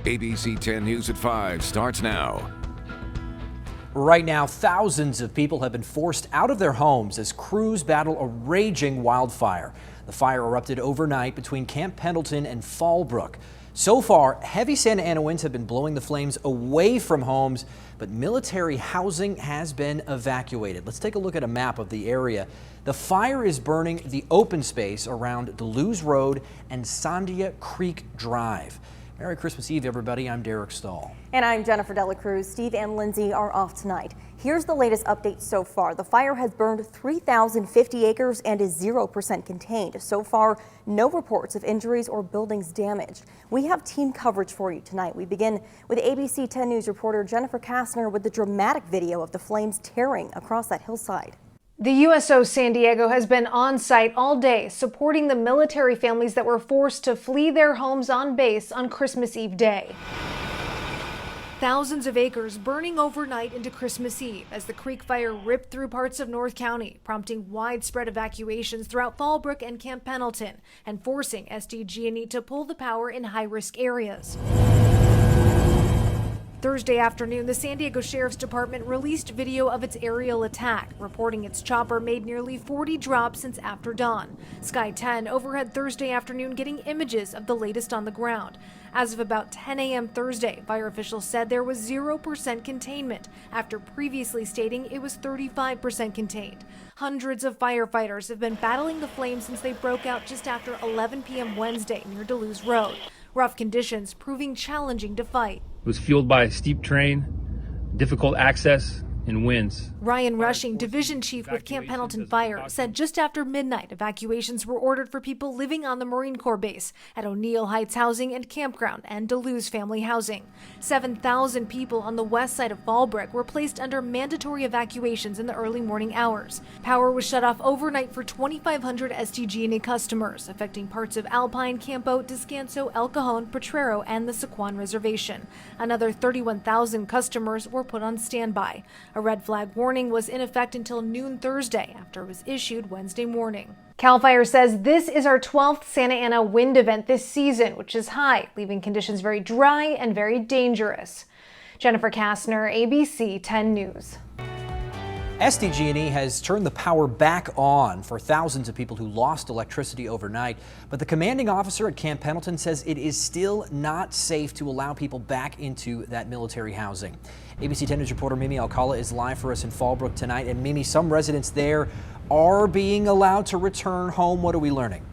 ABC 10 News at 5 starts now. Right now, thousands of people have been forced out of their homes as crews battle a raging wildfire. The fire erupted overnight between Camp Pendleton and Fallbrook. So far, heavy Santa Ana winds have been blowing the flames away from homes, but military housing has been evacuated. Let's take a look at a map of the area. The fire is burning the open space around Duluth Road and Sandia Creek Drive. Merry Christmas Eve, everybody. I'm Derek Stahl. And I'm Jennifer Dela Cruz. Steve and Lindsay are off tonight. Here's the latest update so far. The fire has burned 3,050 acres and is 0% contained. So far, no reports of injuries or buildings damaged. We have team coverage for you tonight. We begin with ABC 10 News reporter Jennifer Kastner with the dramatic video of the flames tearing across that hillside. The USO San Diego has been on site all day supporting the military families that were forced to flee their homes on base on Christmas Eve day. Thousands of acres burning overnight into Christmas Eve as the creek fire ripped through parts of North County, prompting widespread evacuations throughout Fallbrook and Camp Pendleton and forcing SDG&E to pull the power in high-risk areas. Thursday afternoon, the San Diego Sheriff's Department released video of its aerial attack, reporting its chopper made nearly 40 drops since after dawn. Sky 10 overhead Thursday afternoon getting images of the latest on the ground. As of about 10 a.m. Thursday, fire officials said there was 0% containment, after previously stating it was 35% contained. Hundreds of firefighters have been battling the flames since they broke out just after 11 p.m. Wednesday near Duluth Road. Rough conditions proving challenging to fight. It was fueled by a steep terrain, difficult access, and winds. Ryan Rushing, division chief with Camp Pendleton Fire, said just after midnight, evacuations were ordered for people living on the Marine Corps base at O'Neill Heights Housing and Campground and Duluth Family Housing. 7,000 people on the west side of Fallbrook were placed under mandatory evacuations in the early morning hours. Power was shut off overnight for 2,500 SDG&E customers, affecting parts of Alpine, Campo, Descanso, El Cajon, Potrero, and the Sequan Reservation. Another 31,000 customers were put on standby. A red flag warning was in effect until noon Thursday after it was issued Wednesday morning. CAL FIRE says this is our 12th Santa Ana wind event this season, which is high, leaving conditions very dry and very dangerous. Jennifer Kastner, ABC 10 News. SDG&E has turned the power back on for thousands of people who lost electricity overnight, but the commanding officer at Camp Pendleton says it is still not safe to allow people back into that military housing. ABC 10 News reporter Mimi Alcala is live for us in Fallbrook tonight. And Mimi, some residents there are being allowed to return home. What are we learning?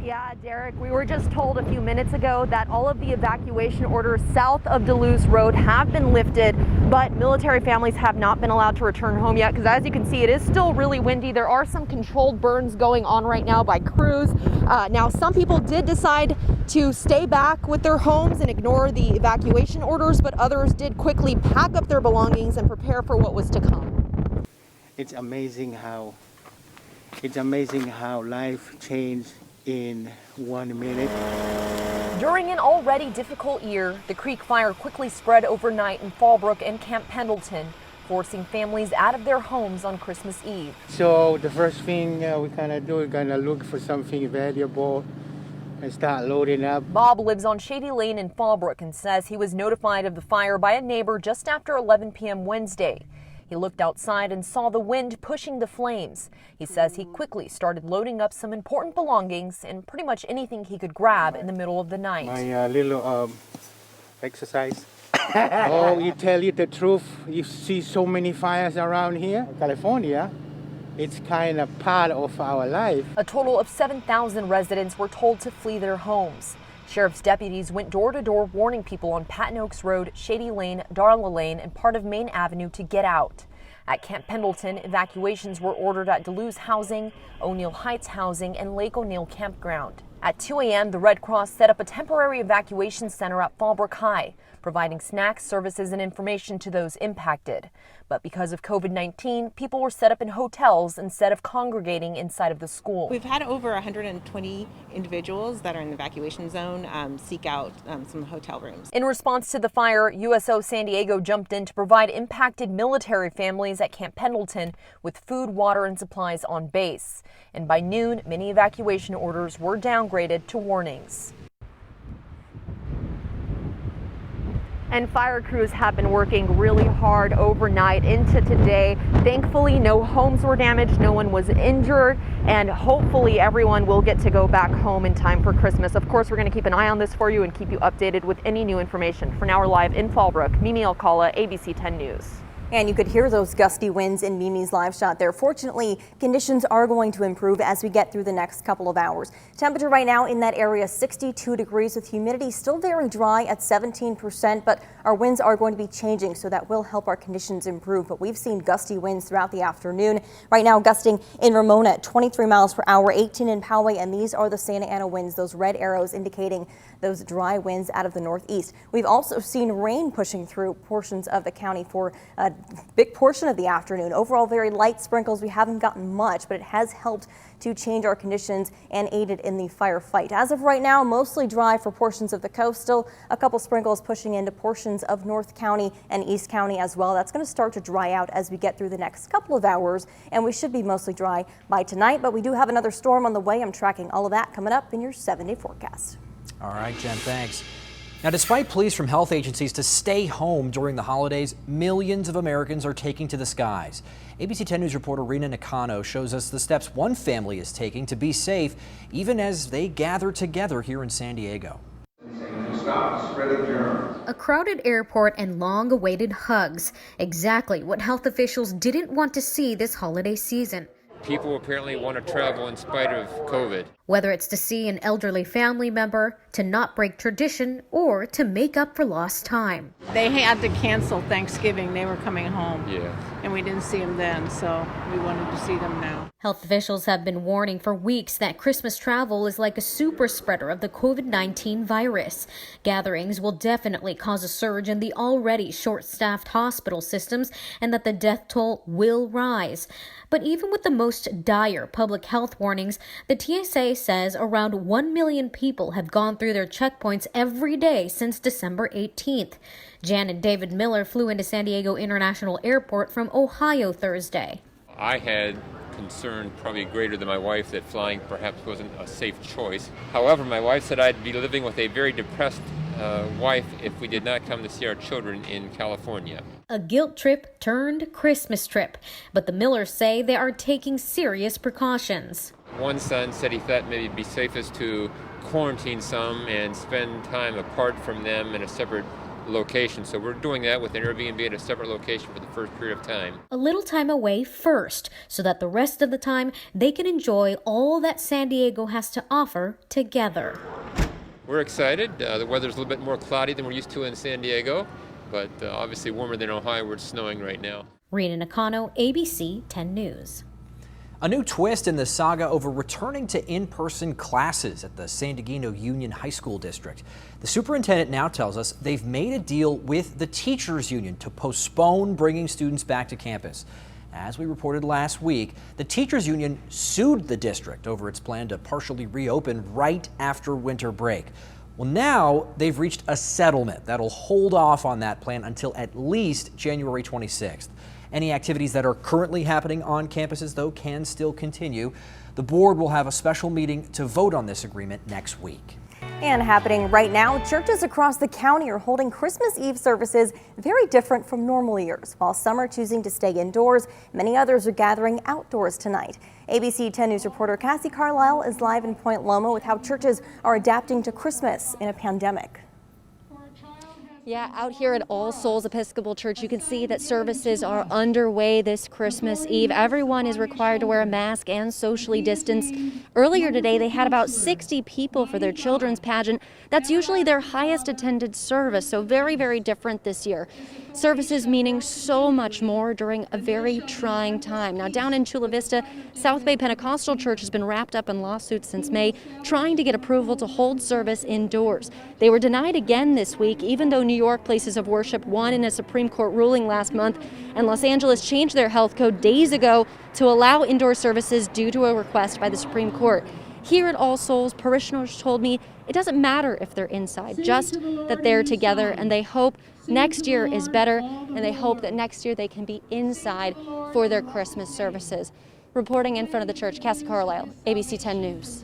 Yeah, Derek, we were just told a few minutes ago that all of the evacuation orders south of Duluth Road have been lifted, but military families have not been allowed to return home yet because, as you can see, it is still really windy. There are some controlled burns going on right now by crews. Now, some people did decide to stay back with their homes and ignore the evacuation orders, but others did quickly pack up their belongings and prepare for what was to come. It's amazing how life changed in 1 minute. During an already difficult year, the creek fire quickly spread overnight in Fallbrook and Camp Pendleton, forcing families out of their homes on Christmas Eve. So the first thing we kind of do is kind of look for something valuable and start loading up. Bob lives on Shady Lane in Fallbrook and says he was notified of the fire by a neighbor just after 11 p.m. Wednesday. He looked outside and saw the wind pushing the flames. He says he quickly started loading up some important belongings and pretty much anything he could grab in the middle of the night. My little exercise. Oh, you tell you the truth, you see so many fires around here. California, it's kind of part of our life. A total of 7,000 residents were told to flee their homes. Sheriff's deputies went door to door warning people on Patton Oaks Road, Shady Lane, Darla Lane, and part of Main Avenue to get out. At Camp Pendleton, evacuations were ordered at Duluth Housing, O'Neill Heights Housing, and Lake O'Neill Campground. At 2 a.m., the Red Cross set up a temporary evacuation center at Fallbrook High, providing snacks, services, and information to those impacted. But because of COVID-19, people were set up in hotels instead of congregating inside of the school. We've had over 120 individuals that are in the evacuation zone seek out some hotel rooms. In response to the fire, USO San Diego jumped in to provide impacted military families at Camp Pendleton with food, water, and supplies on base. And by noon, many evacuation orders were downgraded to warnings. And fire crews have been working really hard overnight into today. Thankfully, no homes were damaged, no one was injured, and hopefully everyone will get to go back home in time for Christmas. Of course, we're going to keep an eye on this for you and keep you updated with any new information. For now, we're live in Fallbrook. Mimi Alcala, ABC 10 News. And you could hear those gusty winds in Mimi's live shot there. Fortunately, conditions are going to improve as we get through the next couple of hours. Temperature right now in that area 62 degrees with humidity still very dry at 17%, but our winds are going to be changing, so that will help our conditions improve. But we've seen gusty winds throughout the afternoon. Right now gusting in Ramona at 23 miles per hour, 18 in Poway, and these are the Santa Ana winds, those red arrows indicating those dry winds out of the northeast. We've also seen rain pushing through portions of the county for a big portion of the afternoon. Overall, very light sprinkles. We haven't gotten much, but it has helped to change our conditions and aided in the firefight. As of right now, mostly dry for portions of the coast. Still a couple sprinkles pushing into portions of North County and East County as well. That's going to start to dry out as we get through the next couple of hours, and we should be mostly dry by tonight, but we do have another storm on the way. I'm tracking all of that coming up in your 7-day forecast. All right, Jen, thanks. Now, despite pleas from health agencies to stay home during the holidays, millions of Americans are taking to the skies. ABC 10 News reporter Rena Nakano shows us the steps one family is taking to be safe, even as they gather together here in San Diego. Stop the spread of germs. A crowded airport and long-awaited hugs. Exactly what health officials didn't want to see this holiday season. People apparently want to travel in spite of COVID. Whether it's to see an elderly family member, to not break tradition, or to make up for lost time. They had to cancel Thanksgiving. They were coming home. Yeah. And we didn't see them then, so we wanted to see them now. Health officials have been warning for weeks that Christmas travel is like a super spreader of the COVID-19 virus. Gatherings will definitely cause a surge in the already short-staffed hospital systems, and that the death toll will rise. But even with the most dire public health warnings, the TSA says around 1 million people have gone through their checkpoints every day since December 18th. Jan and David Miller flew into San Diego International Airport from Ohio Thursday. I had concern probably greater than my wife that flying perhaps wasn't a safe choice. However, my wife said I'd be living with a very depressed wife if we did not come to see our children in California. A guilt trip turned Christmas trip, but the Millers say they are taking serious precautions. One son said he thought maybe it'd be safest to quarantine some and spend time apart from them in a separate location. So we're doing that with an Airbnb at a separate location for the first period of time. A little time away first, so that the rest of the time they can enjoy all that San Diego has to offer together. We're excited. The weather's a little bit more cloudy than we're used to in San Diego, but obviously warmer than Ohio where it's snowing right now. Rena Nakano, ABC 10 News. A new twist in the saga over returning to in-person classes at the San Diego Union High School District. The superintendent now tells us they've made a deal with the teachers union to postpone bringing students back to campus. As we reported last week, the teachers union sued the district over its plan to partially reopen right after winter break. Well, now they've reached a settlement that'll hold off on that plan until at least January 26th. Any activities that are currently happening on campuses, though, can still continue. The board will have a special meeting to vote on this agreement next week. And happening right now, churches across the county are holding Christmas Eve services very different from normal years. While some are choosing to stay indoors, many others are gathering outdoors tonight. ABC 10 News reporter Cassie Carlisle is live in Point Loma with how churches are adapting to Christmas in a pandemic. Yeah, out here at All Souls Episcopal Church, you can see that services are underway this Christmas Eve. Everyone is required to wear a mask and socially distance. Earlier today, they had about 60 people for their children's pageant. That's usually their highest attended service, so very, very different this year. Services meaning so much more during a very trying time. Now, down in Chula Vista, South Bay Pentecostal Church has been wrapped up in lawsuits since May, trying to get approval to hold service indoors. They were denied again this week, even though New York places of worship won in a Supreme Court ruling last month, and Los Angeles changed their health code days ago to allow indoor services due to a request by the Supreme Court. Here at All Souls, parishioners told me it doesn't matter if they're inside, just that they're together, and they hope next year is better, and they hope that next year they can be inside for their Christmas services. Reporting in front of the church, Cassie Carlisle, ABC 10 News.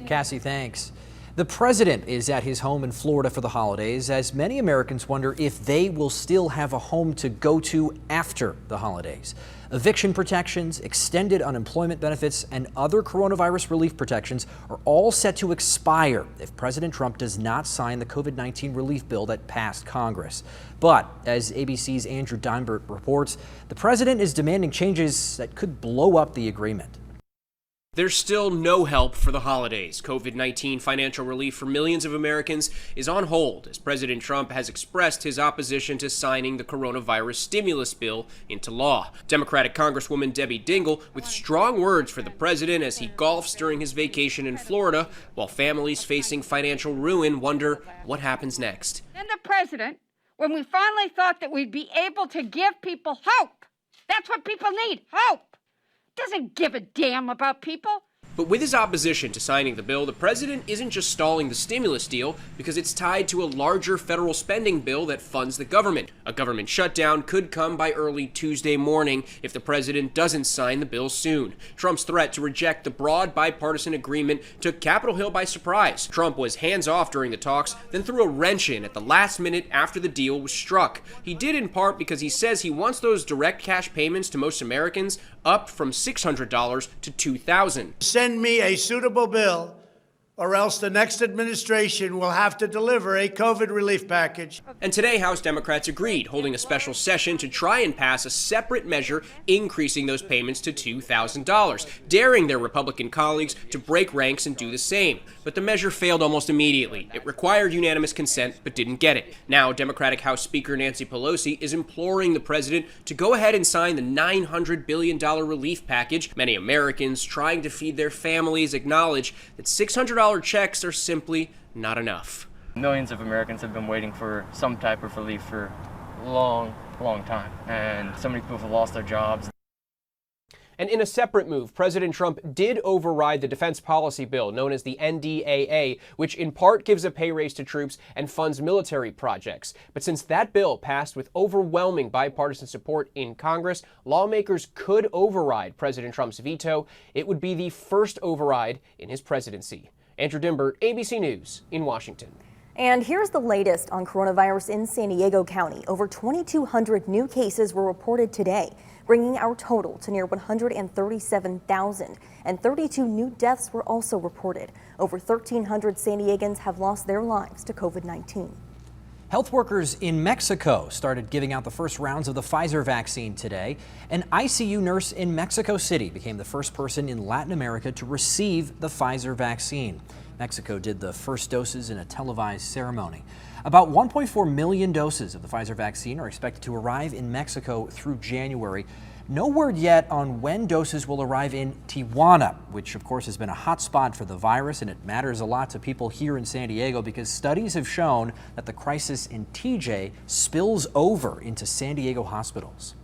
Cassie, thanks. The president is at his home in Florida for the holidays, as many Americans wonder if they will still have a home to go to after the holidays. Eviction protections, extended unemployment benefits, and other coronavirus relief protections are all set to expire if President Trump does not sign the COVID-19 relief bill that passed Congress. But as ABC's Andrew Dimebert reports, the president is demanding changes that could blow up the agreement. There's still no help for the holidays. COVID-19 financial relief for millions of Americans is on hold as President Trump has expressed his opposition to signing the coronavirus stimulus bill into law. Democratic Congresswoman Debbie Dingell with strong words for the president as he golfs during his vacation in Florida, while families facing financial ruin wonder what happens next. And the president, when we finally thought that we'd be able to give people hope, that's what people need, hope. Doesn't give a damn about people. But with his opposition to signing the bill, the president isn't just stalling the stimulus deal because it's tied to a larger federal spending bill that funds the government. A government shutdown could come by early Tuesday morning if the president doesn't sign the bill soon. Trump's threat to reject the broad bipartisan agreement took Capitol Hill by surprise. Trump was hands-off during the talks, then threw a wrench in at the last minute after the deal was struck. He did in part because he says he wants those direct cash payments to most Americans up from $600 to $2,000. Send me a suitable bill, or else the next administration will have to deliver a COVID relief package. And today, House Democrats agreed, holding a special session to try and pass a separate measure increasing those payments to $2,000, daring their Republican colleagues to break ranks and do the same. But the measure failed almost immediately. It required unanimous consent, but didn't get it. Now, Democratic House Speaker Nancy Pelosi is imploring the president to go ahead and sign the $900 billion relief package. Many Americans trying to feed their families acknowledge that $600 checks are simply not enough. Millions of Americans have been waiting for some type of relief for a long time, and so many people have lost their jobs. And in a separate move, President Trump did override the defense policy bill known as the NDAA, which in part gives a pay raise to troops and funds military projects. But since that bill passed with overwhelming bipartisan support in Congress, lawmakers could override President Trump's veto. It would be the first override in his presidency. Andrew Dimebert, ABC News in Washington. And here's the latest on coronavirus in San Diego County. Over 2,200 new cases were reported today, bringing our total to near 137,000. And 32 new deaths were also reported. Over 1,300 San Diegans have lost their lives to COVID-19. Health workers in Mexico started giving out the first rounds of the Pfizer vaccine today. An ICU nurse in Mexico City became the first person in Latin America to receive the Pfizer vaccine. Mexico did the first doses in a televised ceremony. About 1.4 million doses of the Pfizer vaccine are expected to arrive in Mexico through January. No word yet on when doses will arrive in Tijuana, which of course has been a hot spot for the virus, and it matters a lot to people here in San Diego because studies have shown that the crisis in TJ spills over into San Diego hospitals.